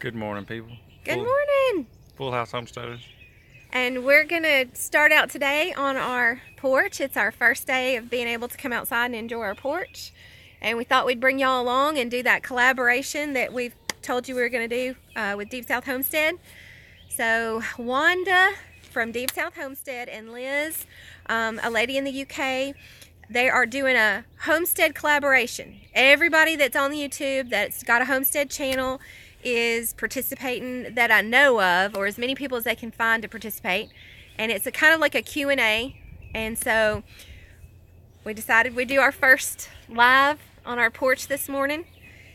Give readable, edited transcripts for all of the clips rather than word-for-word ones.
Good morning, people. Good morning. Full House Homesteaders. And we're going to start out today on our porch. It's our first day of being able to come outside and enjoy our porch. And we thought we'd bring y'all along and do that collaboration that we've told you we were going to do with Deep South Homestead. So Wanda from Deep South Homestead and Liz, a lady in the UK, they are doing a homestead collaboration. Everybody that's on the YouTube that's got a homestead channel is participating that I know of, or as many people as they can find to participate. And it's a kind of like a Q&A. And so we decided we'd do our first live on our porch this morning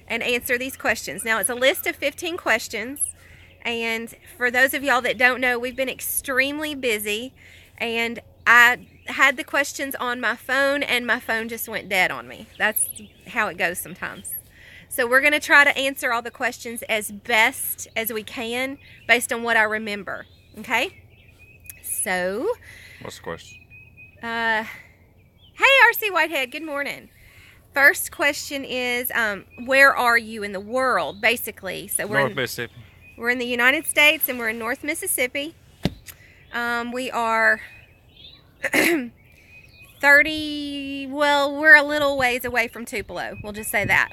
and answer these questions. Now it's a list of 15 questions. And for those of y'all that don't know, we've been extremely busy, and I had the questions on my phone and my phone just went dead on me. That's how it goes sometimes. So we're going to try to answer all the questions as best as we can based on what I remember. Okay? So. What's the question? Hey, RC Whitehead. Good morning. First question is, where are you in the world, basically? So we're North Mississippi. We're in the United States, and we're in North Mississippi. We are 30, well, we're a little ways away from Tupelo. We'll just say that.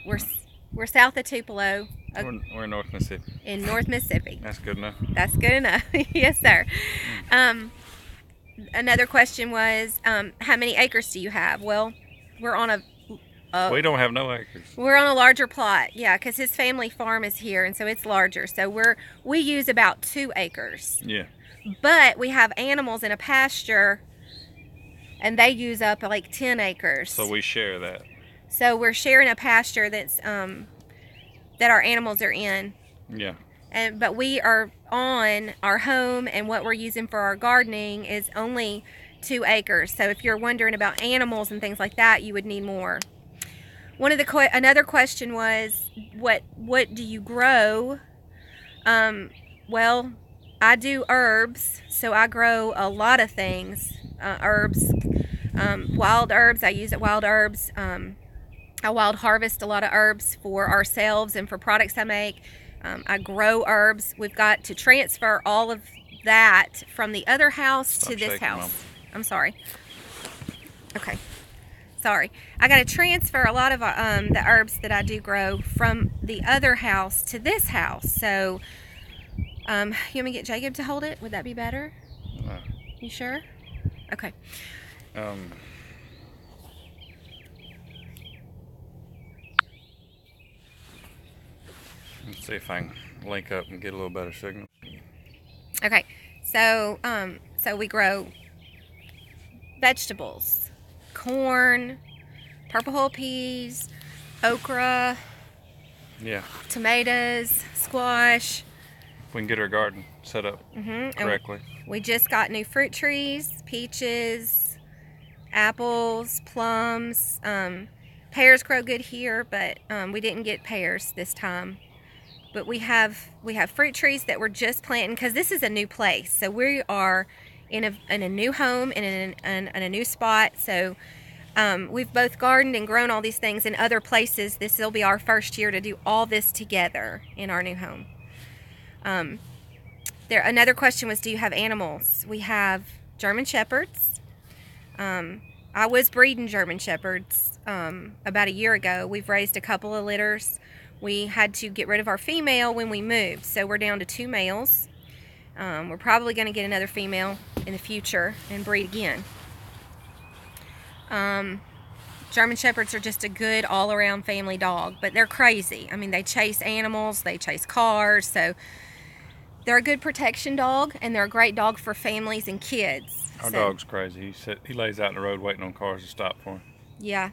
We're south of Tupelo. We're in North Mississippi. In North Mississippi. That's good enough. That's good enough. Yes, sir. Another question was, how many acres do you have? Well, we're on a... we don't have no acres. We're on a larger plot, yeah, because his family farm is here, and so it's larger. So we use about 2 acres. Yeah. But we have animals in a pasture, and they use up like 10 acres. So we share that. So we're sharing a pasture that's that our animals are in. Yeah. But we are on our home, and what we're using for our gardening is only 2 acres. So if you're wondering about animals and things like that, you would need more. Another question was, what do you grow? Well, I do herbs, so I grow a lot of things. Herbs, wild herbs. I use wild herbs. I wild harvest a lot of herbs for ourselves and for products I make. I grow herbs. We've got to transfer all of that from the other house to this house. Mom. I'm sorry. Okay. Sorry. I got to transfer a lot of the herbs that I do grow from the other house to this house. So, you want me to get Jacob to hold it? Would that be better? No. You sure? Okay. Let's see if I can link up and get a little better signal. Okay. So, so we grow vegetables, corn, purple whole peas, okra, yeah, tomatoes, squash. We can get our garden set up correctly. We just got new fruit trees, peaches, apples, plums. Pears grow good here, but we didn't get pears this time. But we have fruit trees that we're just planting because this is a new place. So we are in a new home and in a new spot. So we've both gardened and grown all these things in other places. This will be our first year to do all this together in our new home. Another question was, do you have animals? We have German Shepherds. I was breeding German Shepherds about a year ago. We've raised a couple of litters. We had to get rid of our female when we moved, so we're down to 2 males. We're probably going to get another female in the future and breed again. German Shepherds are just a good all-around family dog, but they're crazy. I mean, they chase animals, they chase cars, so they're a good protection dog, and they're a great dog for families and kids. Our dog's crazy. He lays out in the road waiting on cars to stop for him. Yeah.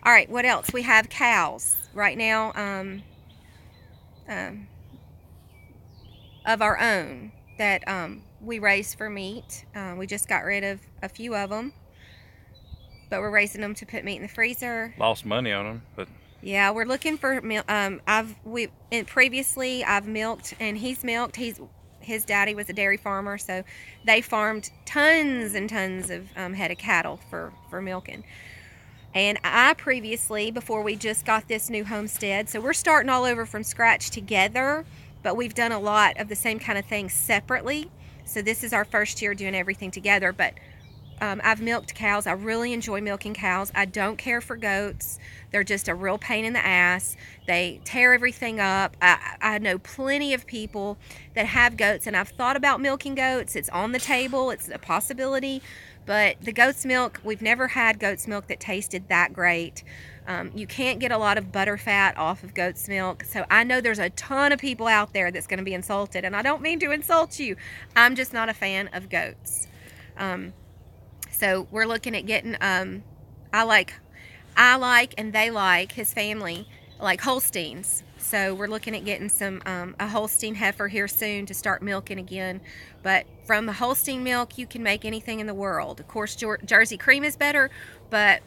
All right, what else? We have cows right now of our own that we raise for meat. We just got rid of a few of them, but we're raising them to put meat in the freezer. Lost money on them, but yeah, we're looking for milk. Previously I've milked and he's milked. His daddy was a dairy farmer, so they farmed tons and tons of head of cattle for milking. And I previously, before we just got this new homestead, so we're starting all over from scratch together, but we've done a lot of the same kind of things separately. So this is our first year doing everything together, but I've milked cows. I really enjoy milking cows. I don't care for goats. They're just a real pain in the ass. They tear everything up. I know plenty of people that have goats, and I've thought about milking goats. It's on the table. It's a possibility. But the goat's milk, we've never had goat's milk that tasted that great. You can't get a lot of butter fat off of goat's milk. So I know there's a ton of people out there that's going to be insulted, and I don't mean to insult you. I'm just not a fan of goats. So we're looking at getting, I like and they like, his family, like Holsteins. So we're looking at getting some, a Holstein heifer here soon to start milking again. But from the Holstein milk, you can make anything in the world. Of course, Jersey cream is better, but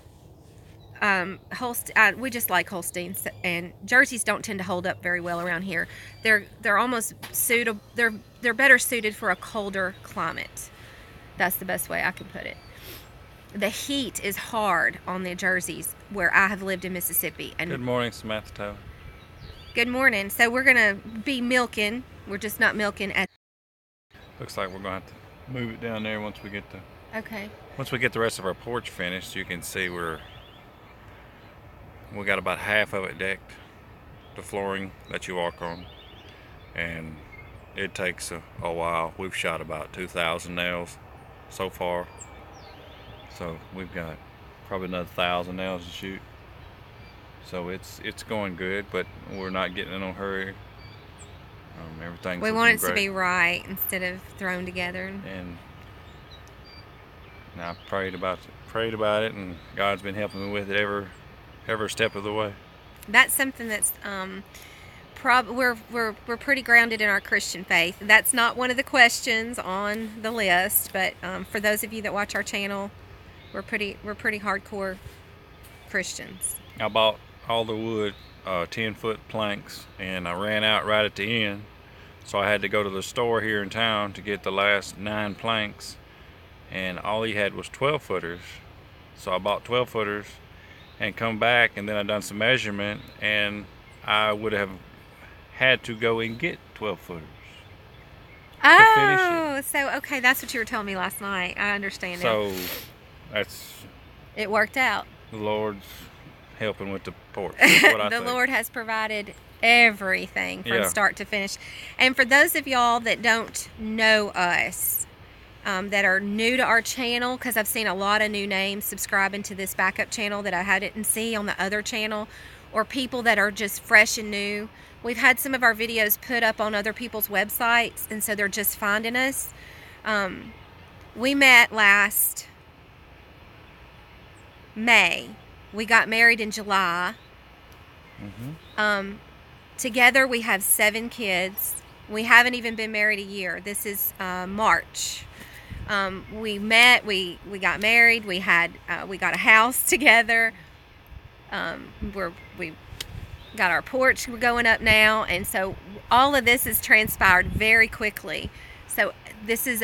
we just like Holsteins, and Jerseys don't tend to hold up very well around here. They're almost suitable. They're better suited for a colder climate. That's the best way I can put it. The heat is hard on the Jerseys where I have lived in Mississippi. And good morning, Samantha. Good morning. So we're gonna be milking. We're just not milking at. Looks like we're gonna have to move it down there once we get Okay. Once we get the rest of our porch finished. You can see we got about half of it decked, the flooring that you walk on, and it takes a while. We've shot about 2,000 nails so far. So we've got probably another 1,000 nails to shoot. So it's going good, but we're not getting in no hurry. Everything's We want it great. to be right instead of thrown together. And I prayed about it, and God's been helping me with it every step of the way. That's something that's we're pretty grounded in our Christian faith. That's not one of the questions on the list, but for those of you that watch our channel, we're pretty hardcore Christians. I bought all the wood, 10-foot planks, and I ran out right at the end, so I had to go to the store here in town to get the last 9 planks, and all he had was 12-footers. So I bought 12-footers and come back, and then I done some measurement, and I would have had to go and get 12-footers. Oh, so okay, that's what you were telling me last night. I understand now. So it worked out. The Lord's helping with the porch. That's what I The think. Lord has provided everything from start to finish. And for those of y'all that don't know us, that are new to our channel, because I've seen a lot of new names subscribing to this backup channel that I didn't see on the other channel, or people that are just fresh and new. We've had some of our videos put up on other people's websites, and so they're just finding us. We met last May. We got married in July. Together we have 7 kids. We haven't even been married a year. This is March. We met, we got married, we got a house together. We got our porch going up now, and so all of this has transpired very quickly. So this is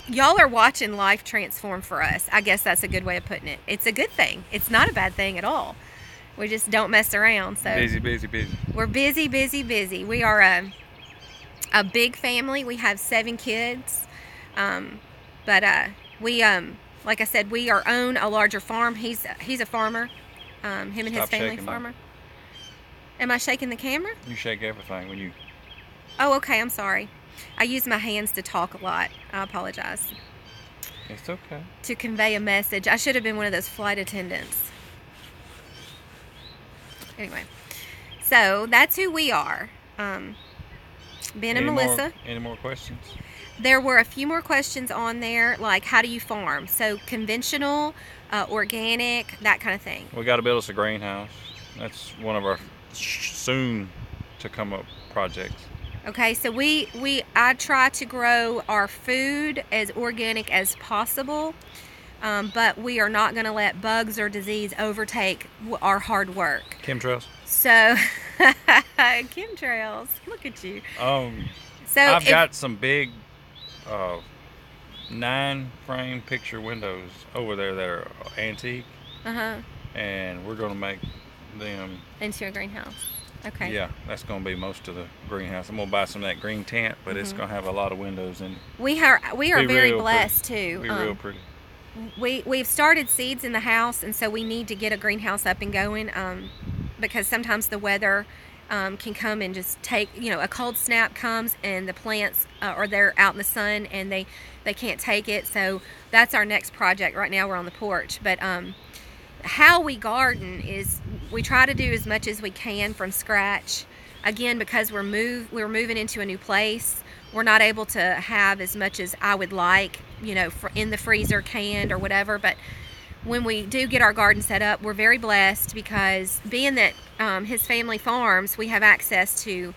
y'all are watching life transform for us. I guess that's a good way of putting it. It's a good thing. It's not a bad thing at all. We just don't mess around. So busy. We're busy. We are a big family. We have 7 kids. But we like I said, we own a larger farm. He's a farmer. Him and his family farmer. Am I shaking the camera? You shake everything when you... Oh, okay. I'm sorry. I use my hands to talk a lot. I apologize. It's okay. To convey a message. I should have been one of those flight attendants. Anyway, so that's who we are. Ben and Melissa. Any more questions? There were a few more questions on there, like how do you farm? So conventional, organic, that kind of thing. We got to build us a greenhouse. That's one of our soon to come up projects. Okay, so I try to grow our food as organic as possible, but we are not going to let bugs or disease overtake our hard work. Chemtrails? So, chemtrails, look at you. So I've got some big 9-frame picture windows over there that are antique. And we're going to make them into a greenhouse. Okay. Yeah, that's going to be most of the greenhouse. I'm going to buy some of that green tent, but it's going to have a lot of windows in it. We are very blessed too. Be real pretty. We've started seeds in the house, and so we need to get a greenhouse up and going because sometimes the weather can come and just take, a cold snap comes and the plants or they're out in the sun and they can't take it. So that's our next project. Right now we're on the porch, but how we garden is we try to do as much as we can from scratch. Again, because we're moving into a new place, we're not able to have as much as I would like, in the freezer canned or whatever. But when we do get our garden set up, we're very blessed because being that his family farms, we have access to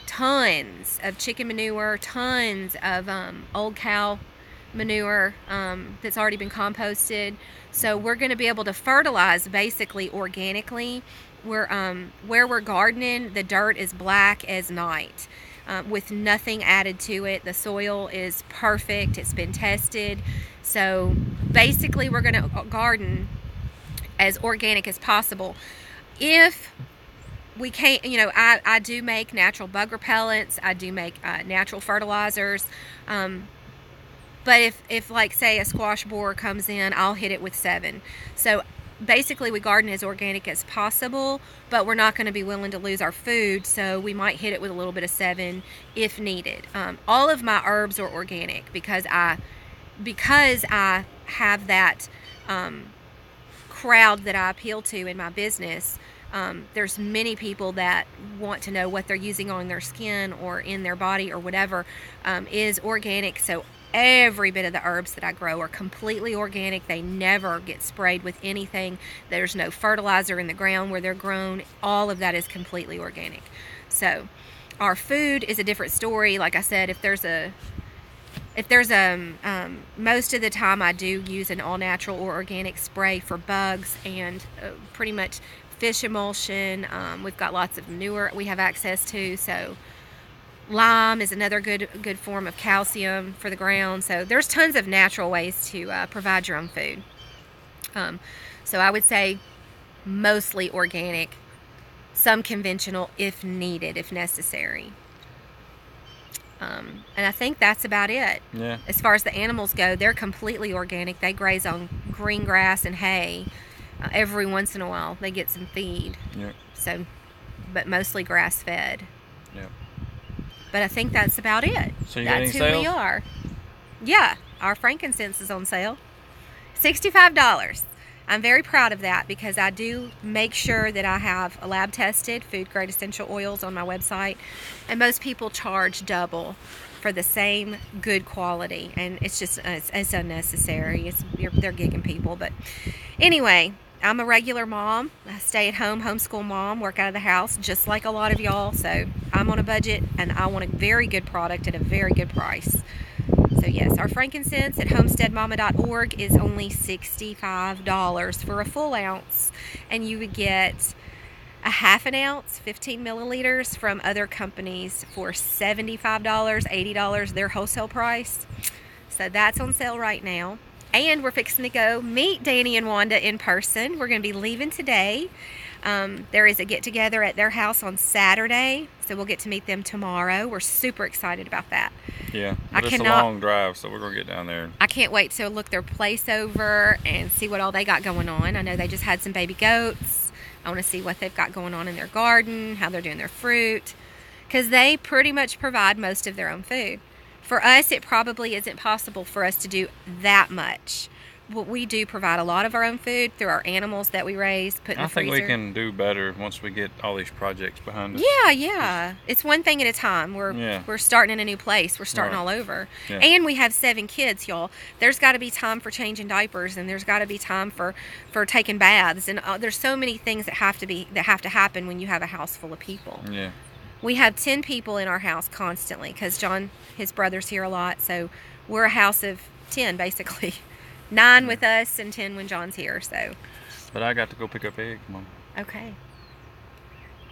tons of chicken manure, tons of old cow manure that's already been composted. So we're going to be able to fertilize basically organically. Where we're gardening, the dirt is black as night with nothing added to it. The soil is perfect. It's been tested. So basically we're going to garden as organic as possible. If we can't, I do make natural bug repellents. I do make natural fertilizers. But if like say a squash borer comes in, I'll hit it with 7. So basically we garden as organic as possible, but we're not going to be willing to lose our food, so we might hit it with a little bit of 7 if needed. All of my herbs are organic because I have that crowd that I appeal to in my business. There's many people that want to know what they're using on their skin or in their body or whatever is organic. So every bit of the herbs that I grow are completely organic. They never get sprayed with anything. There's no fertilizer in the ground where they're grown. All of that is completely organic. So our food is a different story. Like I said, if there's most of the time I do use an all natural or organic spray for bugs and pretty much fish emulsion. We've got lots of manure we have access to, so lime is another good form of calcium for the ground. So there's tons of natural ways to provide your own food. So I would say mostly organic, some conventional if needed, if necessary. And I think that's about it. Yeah. As far as the animals go, they're completely organic. They graze on green grass and hay. Every once in a while they get some feed. Yeah. So, but mostly grass fed. Yeah. But I think that's about it. So you that's got any who sales? we are. Yeah, our frankincense is on sale. $65. I'm very proud of that because I do make sure that I have a lab tested food grade essential oils on my website, and most people charge double for the same good quality, and it's just it's unnecessary. They're gigging people. But anyway, I'm a regular mom, a stay-at-home homeschool mom, work out of the house just like a lot of y'all. So I'm on a budget and I want a very good product at a very good price. So yes, our frankincense at homesteadmama.org is only $65 for a full ounce, and you would get a half an ounce, 15 milliliters from other companies for $75, $80, their wholesale price. So that's on sale right now. And we're fixing to go meet Danny and Wanda in person. We're going to be leaving today. There is a get-together at their house on Saturday, so we'll get to meet them tomorrow. We're super excited about that. Yeah, but it's a long drive, so we're going to get down there. I can't wait to look their place over and see what all they got going on. I know they just had some baby goats. I want to see what they've got going on in their garden, how they're doing their fruit, because they pretty much provide most of their own food. For us, it probably isn't possible for us to do that much. But we do provide a lot of our own food through our animals that we raise, put in the freezer. I think we can do better once we get all these projects behind us. Yeah. It's one thing at a time. We're starting in a new place. We're starting all over. Yeah. And we have 7 kids, y'all. There's got to be time for changing diapers, and there's got to be time for taking baths, and there's so many things that have to happen when you have a house full of people. Yeah. We have 10 people in our house constantly because John, his brother's here a lot, so we're a house of 10 basically. 9 with us and 10 when John's here. So. But I got to go pick up eggs, Mom. Okay.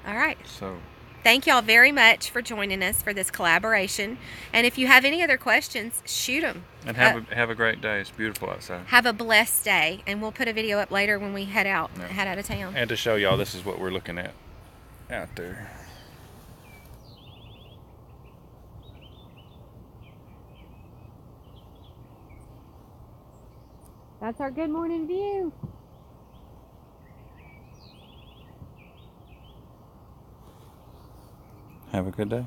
All right. So. Thank y'all very much for joining us for this collaboration. And if you have any other questions, shoot them. And have a great day. It's beautiful outside. Have a blessed day. And we'll put a video up later when we head out of town. And to show y'all, this is what we're looking at. out there. That's our good morning view. Have a good day.